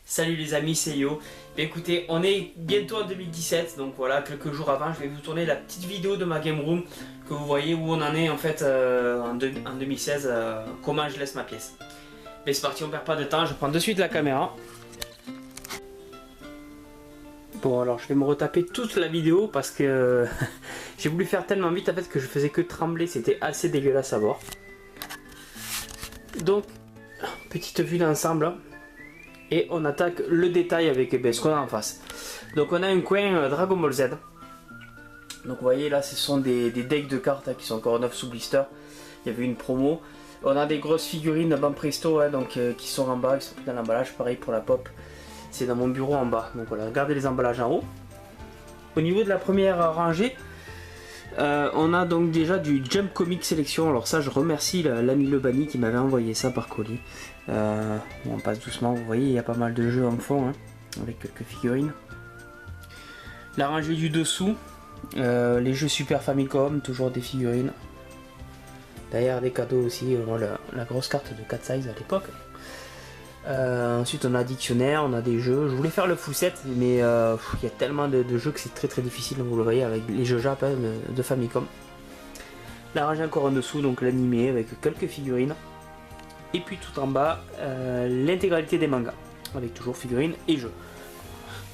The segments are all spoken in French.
Salut les amis, c'est Yo. Écoutez, on est bientôt en 2017, donc voilà, quelques jours avant, je vais vous tourner la petite vidéo de ma game room que vous voyez où on en est en fait en 2016, comment je laisse ma pièce. Mais c'est parti, on perd pas de temps, je prends de suite la caméra. Bon alors je vais me retaper toute la vidéo parce que j'ai voulu faire tellement vite en fait que je faisais que trembler, c'était assez dégueulasse à voir. Donc, petite vue d'ensemble. Et on attaque le détail avec ce qu'on a en face. Donc on a un coin Dragon Ball Z. Donc vous voyez là ce sont des decks de cartes qui sont encore neufs sous blister. Il y avait une promo. On a des grosses figurines Ban Presto qui sont en bas, qui sont dans l'emballage. Pareil pour la pop. C'est dans mon bureau en bas. Donc voilà, regardez les emballages en haut. Au niveau de la première rangée, on a donc déjà du Jump Comic Sélection. Alors ça je remercie l'ami Lebani qui m'avait envoyé ça par colis. On passe doucement, vous voyez il y a pas mal de jeux en fond avec quelques figurines. La rangée du dessous, les jeux Super Famicom, toujours des figurines. Derrière des cadeaux aussi, la grosse carte de 4 size à l'époque. Ensuite on a dictionnaire, on a des jeux. Je voulais faire le full set mais il y a tellement de jeux que c'est très difficile, donc vous le voyez avec les jeux Japon de Famicom. La rangée encore en dessous, donc l'animé avec quelques figurines. Et puis tout en bas, l'intégralité des mangas, avec toujours figurines et jeux.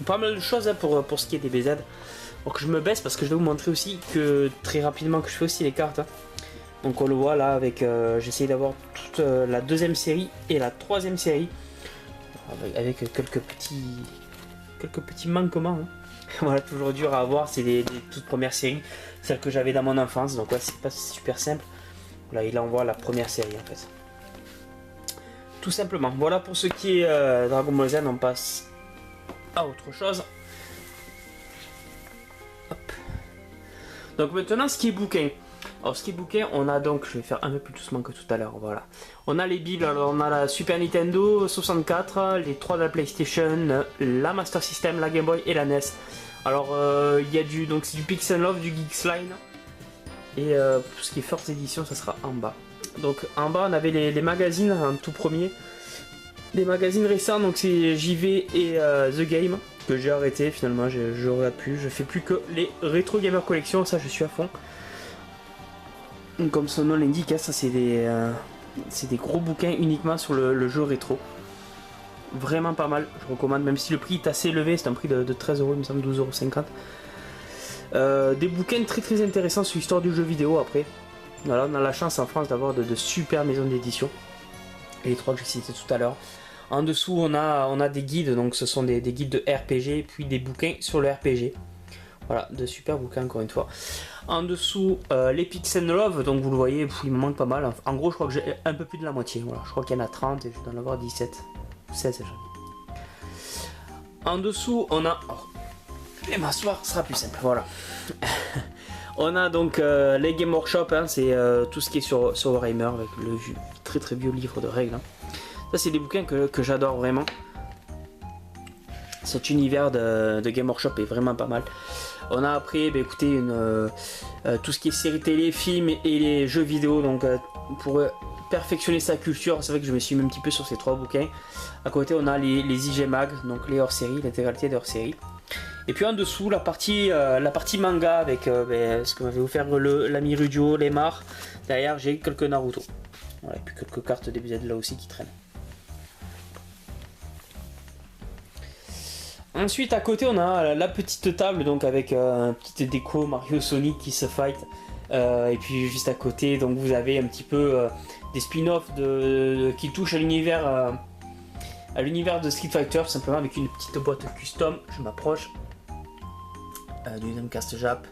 Pas mal de choses pour ce qui est des BZ. Donc je me baisse parce que je vais vous montrer aussi que très rapidement que je fais aussi les cartes. Donc on le voit là avec, j'essaie d'avoir toute la deuxième série et la troisième série. Avec quelques petits manquements. Voilà, toujours dur à avoir, c'est les toutes premières séries, celles que j'avais dans mon enfance. Donc ouais, c'est pas super simple. Là il envoie la première série en fait. Tout simplement. Voilà pour ce qui est Dragon Ball Z, on passe à autre chose. Hop. Donc maintenant ce qui est bouquin. Alors ce qui est bouquin, on a donc, je vais faire un peu plus doucement que tout à l'heure, voilà. On a les bibles, alors on a la Super Nintendo 64, les 3 de la PlayStation, la Master System, la Game Boy et la NES. Alors il y a donc c'est du Pixel Love, du Geeks Line. Et pour ce qui est First Edition, ça sera en bas. Donc en bas on avait les magazines en tout premier. Des magazines récents, donc c'est JV et The Game que j'ai arrêté finalement, je regarde plus, je fais plus que les Retro Gamer Collection, ça je suis à fond. Comme son nom l'indique, ça c'est des gros bouquins uniquement sur le jeu rétro. Vraiment pas mal, je recommande, même si le prix est assez élevé, c'est un prix de 13€, il me semble 12,50 €. Des bouquins très intéressants sur l'histoire du jeu vidéo après. Voilà, on a la chance en France d'avoir de super maisons d'édition. Et les 3 que j'ai cités tout à l'heure. En dessous on a des guides, donc ce sont des guides de RPG, puis des bouquins sur le RPG. Voilà, de super bouquins encore une fois. En dessous, les Pixel Love, donc vous le voyez, il me manque pas mal. En gros, je crois que j'ai un peu plus de la moitié. Voilà, je crois qu'il y en a 30 et je dois en avoir 17 ou 16 déjà. En dessous, on a... Oh, je vais m'asseoir, ce sera plus simple, voilà. On a donc les Game Workshop, c'est tout ce qui est sur Warhammer, avec le très vieux livre de règles. Ça, c'est des bouquins que j'adore vraiment. Cet univers de Game Workshop est vraiment pas mal. On a après, écoutez, tout ce qui est séries télé, films et les jeux vidéo, donc pour perfectionner sa culture, c'est vrai que je me suis mis un petit peu sur ces 3 bouquins. À côté, on a les IG Mag, donc les hors-séries, l'intégralité des hors-séries. Et puis en dessous, la partie manga avec ce que m'avait offert l'ami Rudio, les Mar. Derrière, j'ai quelques Naruto. Voilà, et puis quelques cartes DBZ là aussi qui traînent. Ensuite à côté on a la petite table donc avec un petit déco Mario Sonic qui se fight, et puis juste à côté donc vous avez un petit peu des spin-offs qui touchent à l'univers de Street Fighter, simplement avec une petite boîte custom. Je m'approche du Dreamcast Jap,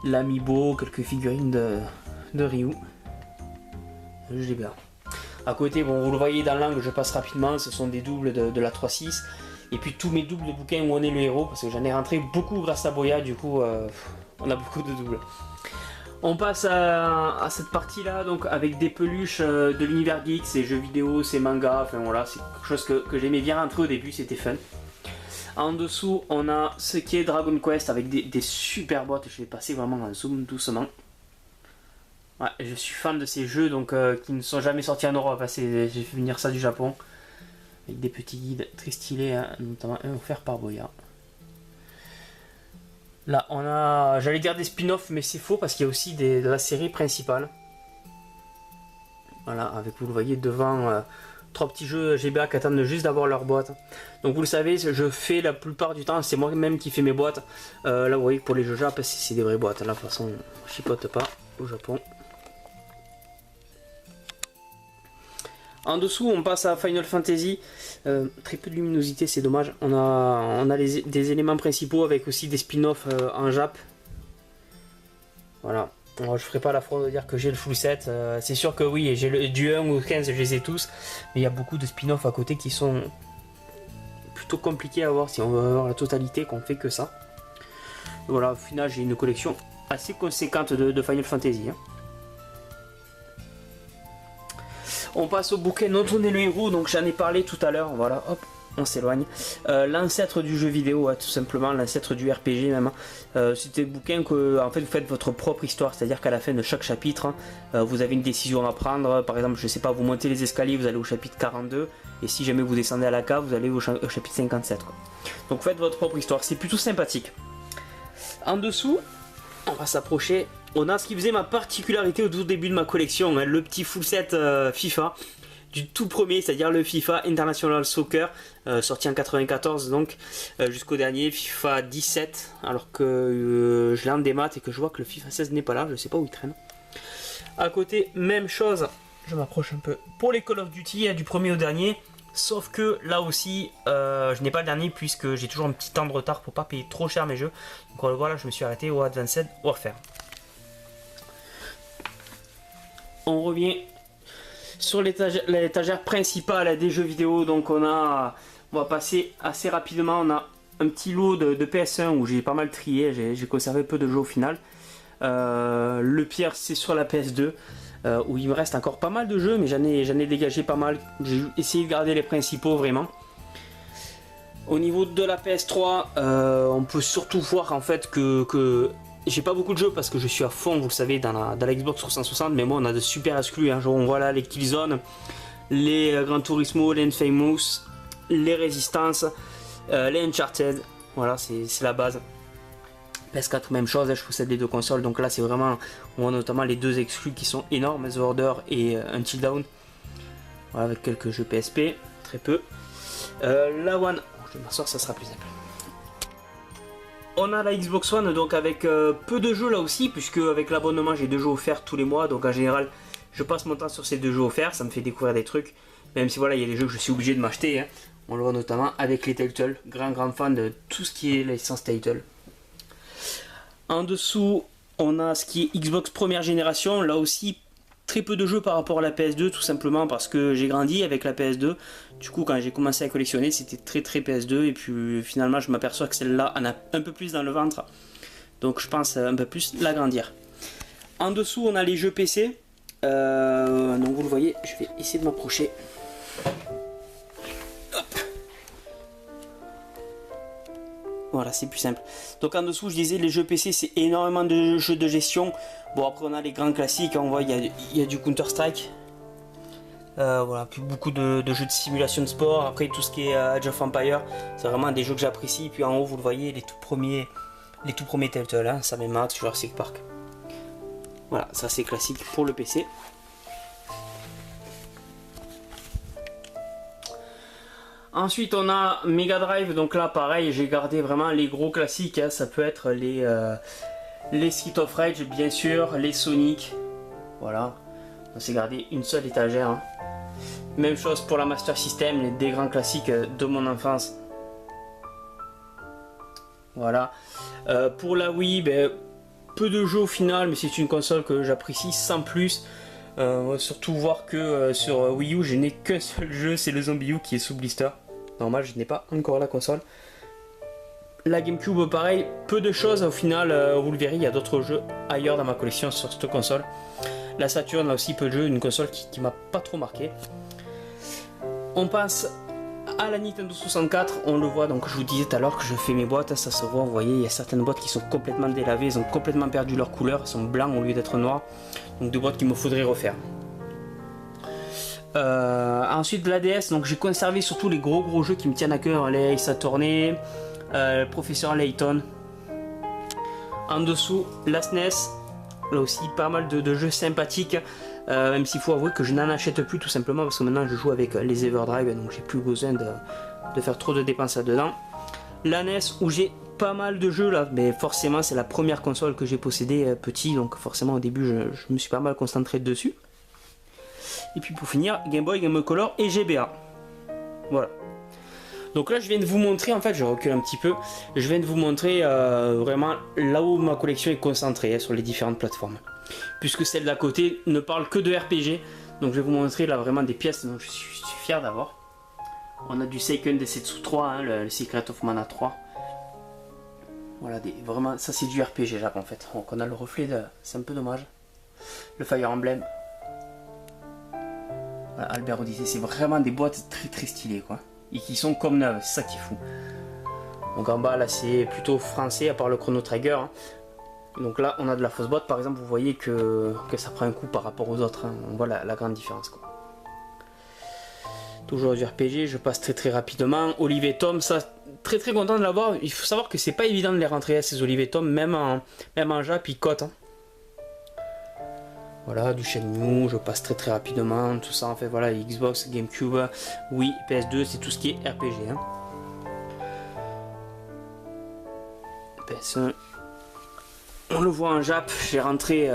l'Amiibo, quelques figurines de Ryu. Je l'ai bien. À côté, bon, vous le voyez dans l'angle, je passe rapidement, ce sont des doubles de la 3.6. Et puis tous mes doubles de bouquins où on est le héros, parce que j'en ai rentré beaucoup grâce à Boya, du coup on a beaucoup de doubles. On passe à cette partie là, donc avec des peluches de l'univers geek, ces jeux vidéo, ces mangas, enfin voilà, c'est quelque chose que j'aimais bien rentrer au début, c'était fun. En dessous on a ce qui est Dragon Quest avec des super boîtes, je vais passer vraiment en zoom doucement. Ouais, je suis fan de ces jeux donc qui ne sont jamais sortis en Europe, j'ai fait venir ça du Japon. avec des petits guides très stylés, hein, notamment un offert par Boya. Là on a, j'allais dire des spin-offs, mais c'est faux parce qu'il y a aussi de la série principale. Voilà, avec, vous le voyez devant, 3 petits jeux GBA qui attendent juste d'avoir leur boîte. Donc vous le savez, je fais la plupart du temps, c'est moi-même qui fais mes boîtes. Là vous voyez que pour les jeux Jap, c'est des vraies boîtes. Là de toute façon, on chipote pas au Japon. En dessous, on passe à Final Fantasy. Très peu de luminosité, c'est dommage. On a des éléments principaux avec aussi des spin-offs en Jap. Voilà. Alors, je ferai pas la fraude de dire que j'ai le full set. C'est sûr que oui, j'ai du 1 ou 15, je les ai tous. Mais il y a beaucoup de spin-offs à côté qui sont plutôt compliqués à avoir si on veut avoir la totalité, qu'on fait que ça. Voilà, au final, j'ai une collection assez conséquente de Final Fantasy. Hein. On passe au bouquin dont on est le héros, donc j'en ai parlé tout à l'heure. Voilà, hop. On s'éloigne. L'ancêtre du jeu vidéo, tout simplement, l'ancêtre du RPG même. C'était le bouquin que en fait vous faites votre propre histoire, c'est-à-dire qu'à la fin de chaque chapitre, vous avez une décision à prendre. Par exemple, je sais pas, vous montez les escaliers, vous allez au chapitre 42, et si jamais vous descendez à la cave, vous allez au chapitre 57. Quoi. Donc faites votre propre histoire, c'est plutôt sympathique. En dessous, on va s'approcher. On a ce qui faisait ma particularité au tout début de ma collection, hein, le petit full set FIFA. Du tout premier, c'est-à-dire le FIFA International Soccer, sorti en 94 donc, jusqu'au dernier FIFA 17, alors que je l'ai en démat et que je vois que le FIFA 16 n'est pas là, je sais pas où il traîne. À côté, même chose, je m'approche un peu, pour les Call of Duty, du premier au dernier, sauf que là aussi, je n'ai pas le dernier puisque j'ai toujours un petit temps de retard pour pas payer trop cher mes jeux. Donc voilà, je me suis arrêté au Advanced Warfare. On revient sur l'étagère principale des jeux vidéo, donc on va passer assez rapidement. On a un petit lot de PS1 où j'ai pas mal trié, j'ai conservé peu de jeux au final. Le pire c'est sur la PS2 où il me reste encore pas mal de jeux, mais j'en ai dégagé pas mal. J'ai essayé de garder les principaux vraiment. Au niveau de la PS3, on peut surtout voir en fait que j'ai pas beaucoup de jeux parce que je suis à fond, vous le savez, dans la Xbox 360, mais moi on a de super exclus, hein. Genre, on voit là les Killzone, les Gran Turismo, les Infamous, les Resistance, les Uncharted, voilà, c'est la base. PS4 même chose, hein, je possède les deux consoles, donc là c'est vraiment, on voit notamment les deux exclus qui sont énormes, The Order et Until Dawn, voilà, avec quelques jeux PSP, très peu. La One, je vais m'asseoir, ça sera plus simple. On a la Xbox One, donc avec peu de jeux là aussi, puisque avec l'abonnement j'ai 2 jeux offerts tous les mois, donc en général je passe mon temps sur ces 2 jeux offerts, ça me fait découvrir des trucs, même si voilà, il y a des jeux que je suis obligé de m'acheter, hein. On le voit notamment avec les Telltale, grand fan de tout ce qui est la licence Telltale. En dessous, on a ce qui est Xbox première génération, là aussi très peu de jeux par rapport à la PS2, tout simplement parce que j'ai grandi avec la PS2. Du coup, quand j'ai commencé à collectionner, c'était très PS2, et puis finalement je m'aperçois que celle-là en a un peu plus dans le ventre, donc je pense un peu plus l'agrandir. En dessous, on a les jeux PC, donc vous le voyez, je vais essayer de m'approcher. Voilà, c'est plus simple. Donc en dessous, je disais, les jeux PC, c'est énormément de jeux de gestion. Bon, après on a les grands classiques, on voit il y a du Counter-Strike. Voilà, puis beaucoup de jeux de simulation de sport. Après tout ce qui est Age of Empire, c'est vraiment des jeux que j'apprécie. Puis en haut, vous le voyez, les tout premiers Telltale, hein, Sam & Max, Jurassic Park. Voilà, ça c'est classique pour le PC. Ensuite on a Mega Drive, donc là pareil, j'ai gardé vraiment les gros classiques, hein. Ça peut être les Streets of Rage bien sûr, les Sonic, voilà, on s'est gardé une seule étagère, hein. Même chose pour la Master System, des grands classiques de mon enfance. Voilà. Pour la Wii, peu de jeux au final, mais c'est une console que j'apprécie sans plus. Surtout voir que sur Wii U, je n'ai qu'un seul jeu, c'est le Zombie U qui est sous blister. Normal, je n'ai pas encore la console. La GameCube, pareil, peu de choses au final, vous le verrez, il y a d'autres jeux ailleurs dans ma collection sur cette console. La Saturn a aussi peu de jeux, une console qui m'a pas trop marqué. On passe à la Nintendo 64, on le voit, donc je vous disais tout à l'heure que je fais mes boîtes, ça se voit, vous voyez, il y a certaines boîtes qui sont complètement délavées, elles ont complètement perdu leur couleur, elles sont blancs au lieu d'être noirs, donc des boîtes qu'il me faudrait refaire. Ensuite de la DS, donc j'ai conservé surtout les gros jeux qui me tiennent à cœur, les Ace Attorney, Professeur Layton. En dessous, la SNES, là aussi pas mal de jeux sympathiques, même s'il faut avouer que je n'en achète plus tout simplement parce que maintenant je joue avec les Everdrive, donc j'ai plus besoin de faire trop de dépenses là-dedans. La NES où j'ai pas mal de jeux là, mais forcément c'est la première console que j'ai possédée petit, donc forcément au début je me suis pas mal concentré dessus. Et puis pour finir, Game Boy, Game Boy Color et GBA. Voilà. Donc là je viens de vous montrer, en fait je recule un petit peu, je viens de vous montrer vraiment là où ma collection est concentrée sur les différentes plateformes. Puisque celle d'à côté ne parle que de RPG, donc je vais vous montrer là vraiment des pièces dont je suis fier d'avoir. On a du Seiken Densetsu 3, hein, le Secret of Mana 3. Voilà, vraiment, ça c'est du RPG Jap en fait. Donc on a le reflet, c'est un peu dommage. Le Fire Emblem. Voilà, Albert Odyssey, c'est vraiment des boîtes très stylées quoi. Et qui sont comme neuves, c'est ça qui est fou. Donc en bas là c'est plutôt français à part le Chrono Trigger. Hein. Donc là on a de la fausse boîte par exemple, vous voyez que ça prend un coup par rapport aux autres. Hein. On voit la grande différence quoi. Toujours du RPG, je passe très rapidement. Olive Tom, ça très content de l'avoir. Il faut savoir que c'est pas évident de les rentrer à ces Olive Tom, même en Jap, ils cotent. Hein. Voilà, du Shenmue, je passe très rapidement. Tout ça en fait, voilà, Xbox, GameCube, Wii, PS2, c'est tout ce qui est RPG. Hein. PS1, on le voit en Jap, j'ai rentré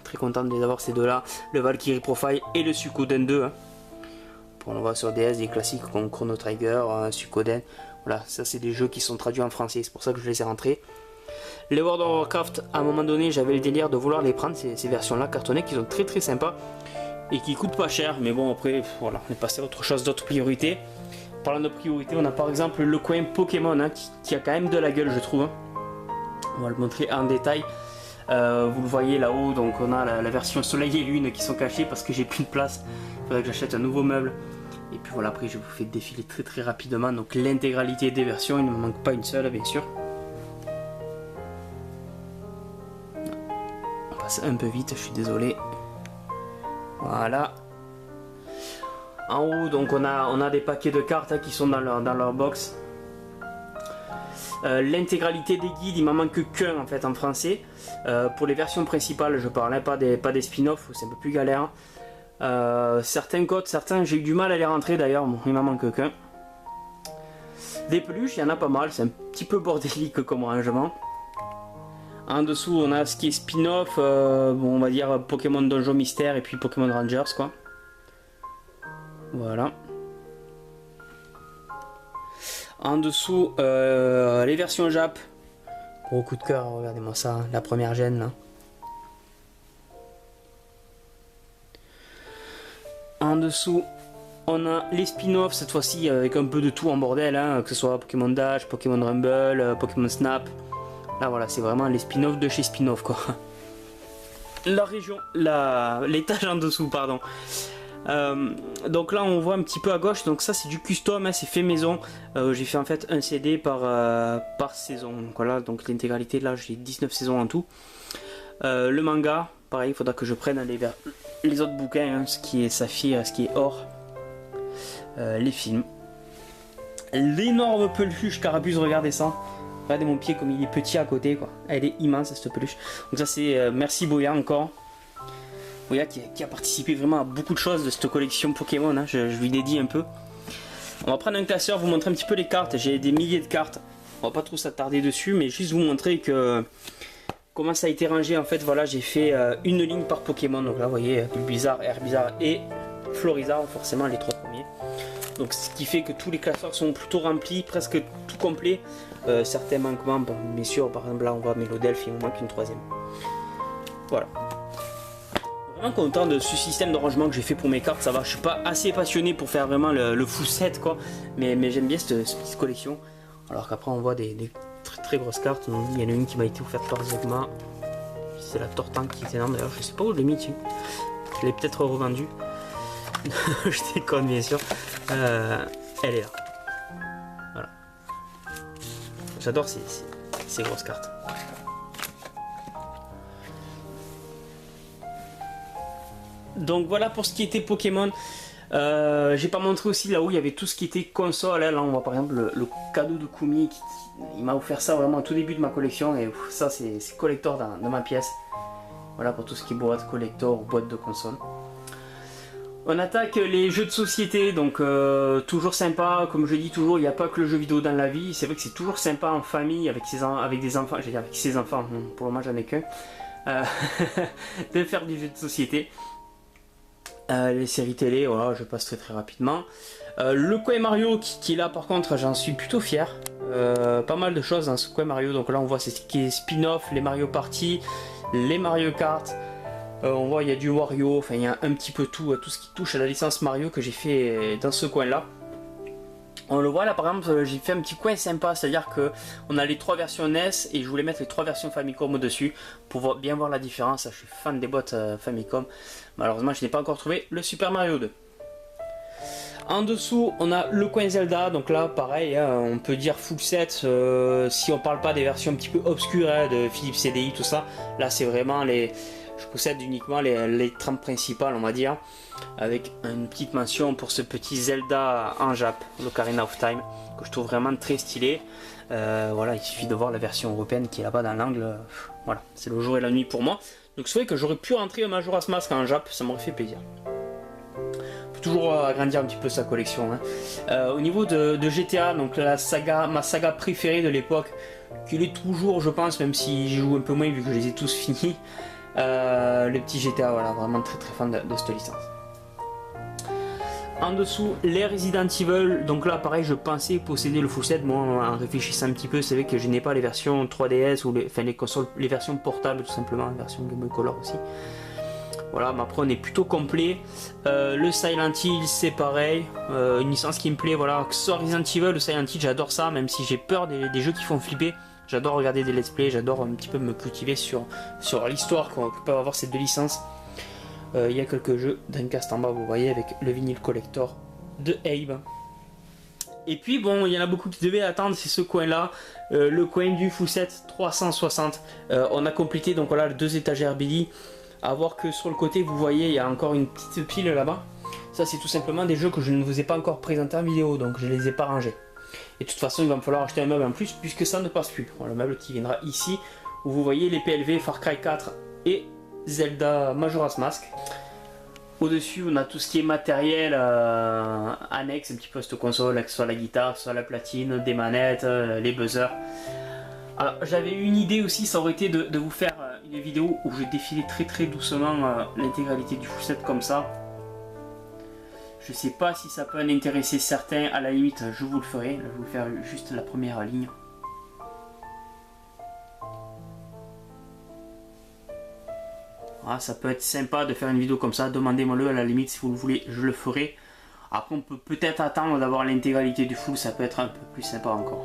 très content de les avoir ces deux-là. Le Valkyrie Profile et le Suikoden 2. Hein. On le voit sur DS, des classiques comme Chrono Trigger, Suikoden. Voilà, ça c'est des jeux qui sont traduits en français, c'est pour ça que je les ai rentrés. Les World of Warcraft, à un moment donné, j'avais le délire de vouloir les prendre, ces versions-là cartonnées qui sont très sympas et qui coûtent pas cher. Mais bon, après, voilà, on est passé à autre chose, d'autres priorités. Parlant de priorités, on a par exemple le coin Pokémon hein, qui a quand même de la gueule, je trouve. Hein. On va le montrer en détail. Vous le voyez là-haut, donc on a la version Soleil et Lune qui sont cachées parce que j'ai plus de place. Il faudrait que j'achète un nouveau meuble. Et puis voilà, après je vous fais défiler très rapidement donc l'intégralité des versions, il ne me manque pas une seule bien sûr. On passe un peu vite, je suis désolé. Voilà. En haut donc on a des paquets de cartes hein, qui sont dans leur box. L'intégralité des guides, il m'en manque qu'un en fait en français. Pour les versions principales je parlais pas des spin-offs où c'est un peu plus galère. Certains codes, certains j'ai eu du mal à les rentrer d'ailleurs, bon, il m'en manque qu'un. Des peluches, il y en a pas mal, c'est un petit peu bordélique comme rangement. En dessous on a ce qui est spin-off, bon, on va dire Pokémon Donjon Mystère et puis Pokémon Rangers quoi. Voilà. En dessous les versions Jap. Gros coup de cœur, regardez-moi ça, la première gêne là. En dessous, on a les spin-offs cette fois-ci avec un peu de tout en bordel, hein, que ce soit Pokémon Dash, Pokémon Rumble, Pokémon Snap. Là voilà, c'est vraiment les spin-offs de chez spin-off quoi. La région, l'étage en dessous, pardon. Donc là on voit un petit peu à gauche, donc ça c'est du custom, hein, c'est fait maison. J'ai fait en fait un CD par saison. Donc voilà, donc l'intégralité là j'ai 19 saisons en tout. Le manga, pareil, il faudra que je prenne les autres bouquins, hein, ce qui est Saphir, ce qui est Or. Les films. L'énorme peluche Carapuce, regardez ça. Regardez mon pied comme il est petit à côté quoi. Elle est immense cette peluche. Donc ça c'est merci Boya encore. Boya qui a participé vraiment à beaucoup de choses de cette collection Pokémon, hein. Je lui dédie un peu. On va prendre un classeur, vous montrer un petit peu les cartes. J'ai des milliers de cartes. On va pas trop s'attarder dessus, mais juste vous montrer que comment ça a été rangé. En fait voilà, j'ai fait une ligne par Pokémon. Donc là vous voyez Bulbizarre, Herbizarre et Florizarre, forcément les trois premiers. Donc ce qui fait que tous les classeurs sont plutôt remplis, presque tout complet. Certains manquements, bien sûr, par exemple là on voit Mélodelph, il me manque une troisième. Voilà. Vraiment content de ce système de rangement que j'ai fait pour mes cartes, ça va, je suis pas assez passionné pour faire vraiment le full set quoi, mais j'aime bien cette petite collection. Alors qu'après on voit des très grosses cartes, il y en a une qui m'a été offerte par Zegma, c'est la Tortank qui est énorme d'ailleurs, je sais pas où je l'ai mis, je l'ai peut-être revendu. Je déconne bien sûr, elle est là. Voilà. J'adore ces grosses cartes. Donc voilà pour ce qui était Pokémon. J'ai pas montré aussi là où il y avait tout ce qui était console. Là on voit par exemple le cadeau de Kumi. Il m'a offert ça vraiment au tout début de ma collection. Et ça c'est collector dans ma pièce. Voilà pour tout ce qui est boîte collector ou boîte de console. On attaque les jeux de société, donc toujours sympa, comme je dis toujours, il n'y a pas que le jeu vidéo dans la vie, c'est vrai que c'est toujours sympa en famille, avec des enfants, j'allais dire avec ses enfants, pour le moment j'en ai qu'un, de faire des jeux de société. Les séries télé, voilà, je passe très rapidement. Le coin Mario qui là par contre j'en suis plutôt fier. Pas mal de choses dans ce coin Mario, donc là on voit c'est ce qui est spin-off, les Mario Party, les Mario Kart. On voit il y a du Wario, enfin il y a un petit peu tout ce qui touche à la licence Mario que j'ai fait dans ce coin là. On le voit là par exemple, j'ai fait un petit coin sympa, c'est à dire que on a les 3 versions NES et je voulais mettre les 3 versions Famicom au dessus pour bien voir la différence. Je suis fan des boîtes Famicom, malheureusement je n'ai pas encore trouvé le Super Mario 2. En dessous on a le coin Zelda, donc là pareil on peut dire full set si on parle pas des versions un petit peu obscures de Philips CDI tout ça. Là c'est vraiment je possède uniquement les trames principales on va dire, avec une petite mention pour ce petit Zelda en Jap, l'Ocarina of Time, que je trouve vraiment très stylé. Voilà, il suffit de voir la version européenne qui est là-bas dans l'angle, voilà, c'est le jour et la nuit pour moi. Donc c'est vrai que j'aurais pu rentrer un Majora's Mask en Jap, ça m'aurait fait plaisir. Faut toujours agrandir un petit peu sa collection. Au niveau de GTA, donc ma saga préférée de l'époque, qui l'est toujours je pense, même si j'y joue un peu moins vu que je les ai tous finis. Le petit GTA, voilà, vraiment très fan de cette licence. En dessous, les Resident Evil, donc là pareil je pensais posséder le full set, moi en réfléchissant un petit peu c'est vrai que je n'ai pas les versions 3DS ou les consoles, les versions portables tout simplement, les versions Game Boy Color aussi. Voilà, ma prône est plutôt complet. Le Silent Hill c'est pareil, une licence qui me plaît, voilà, que ce soit Resident Evil ou Silent Hill j'adore ça, même si j'ai peur des jeux qui font flipper. J'adore regarder des let's play, j'adore un petit peu me cultiver sur l'histoire que peuvent avoir ces deux licences. Il y a quelques jeux Dreamcast en bas, vous voyez, avec le vinyle collector de Abe. Et puis bon, il y en a beaucoup qui devaient attendre, c'est ce coin-là, le coin du full set 360. On a complété donc voilà les 2 étagères Billy. À voir que sur le côté, vous voyez, il y a encore une petite pile là-bas. Ça, c'est tout simplement des jeux que je ne vous ai pas encore présentés en vidéo, donc je les ai pas rangés. Et de toute façon il va me falloir acheter un meuble en plus puisque ça ne passe plus. Voilà, le meuble qui viendra ici où vous voyez les PLV, Far Cry 4 et Zelda Majora's Mask. Au dessus on a tout ce qui est matériel annexe un petit peu à cette console, que ce soit la guitare, que ce soit la platine, des manettes, les buzzers. Alors j'avais eu une idée aussi, ça aurait été de vous faire une vidéo où je défilais très doucement l'intégralité du full set comme ça. Je sais pas si ça peut en intéresser certains, à la limite je vous le ferai, là, je vais vous faire juste la première ligne. Voilà, ça peut être sympa de faire une vidéo comme ça, demandez-moi-le, à la limite si vous le voulez je le ferai. Après on peut peut-être attendre d'avoir l'intégralité du full, ça peut être un peu plus sympa encore.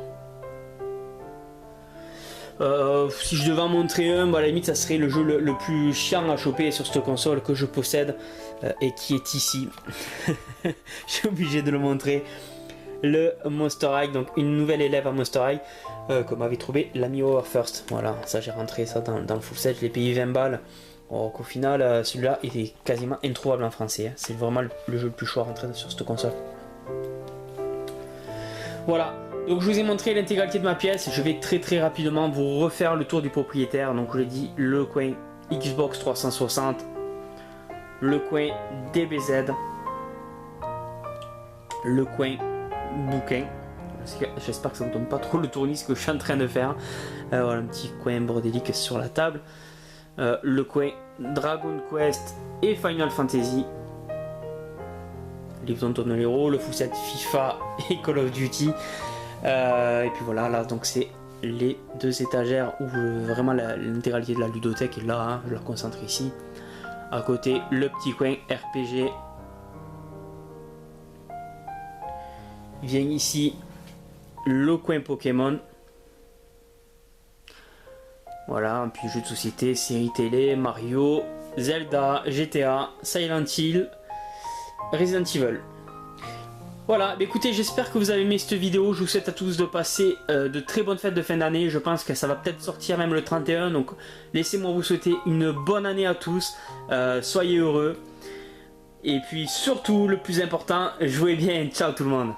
Si je devais en montrer un, bah, à la limite ça serait le jeu le plus chiant à choper sur cette console que je possède et qui est ici. Je suis obligé de le montrer. Le Monster High, donc une nouvelle élève à Monster High que m'avait trouvé l'ami Overfirst. Voilà, ça j'ai rentré ça dans le full set, je l'ai payé 20 balles. Alors qu'au final celui-là il est quasiment introuvable en français, hein. C'est vraiment le jeu le plus chaud à rentrer sur cette console. Voilà. Donc je vous ai montré l'intégralité de ma pièce, je vais très rapidement vous refaire le tour du propriétaire. Donc je l'ai dit, le coin Xbox 360, le coin DBZ, le coin bouquin. J'espère que ça ne me donne pas trop le tournis ce que je suis en train de faire. Voilà un petit coin bordélique sur la table. Le coin Dragon Quest et Final Fantasy. Livre dont on a l'héros, le full set FIFA et Call of Duty. Et puis voilà, là donc c'est les 2 étagères où vraiment l'intégralité de la ludothèque est là, hein, je la concentre ici. À côté le petit coin RPG. Il vient ici le coin Pokémon. Voilà, puis jeux de société, séries télé, Mario, Zelda, GTA, Silent Hill, Resident Evil. Voilà, bah écoutez, j'espère que vous avez aimé cette vidéo. Je vous souhaite à tous de passer de très bonnes fêtes de fin d'année. Je pense que ça va peut-être sortir même le 31. Donc laissez-moi vous souhaiter une bonne année à tous. Soyez heureux. Et puis surtout, le plus important, jouez bien. Ciao tout le monde.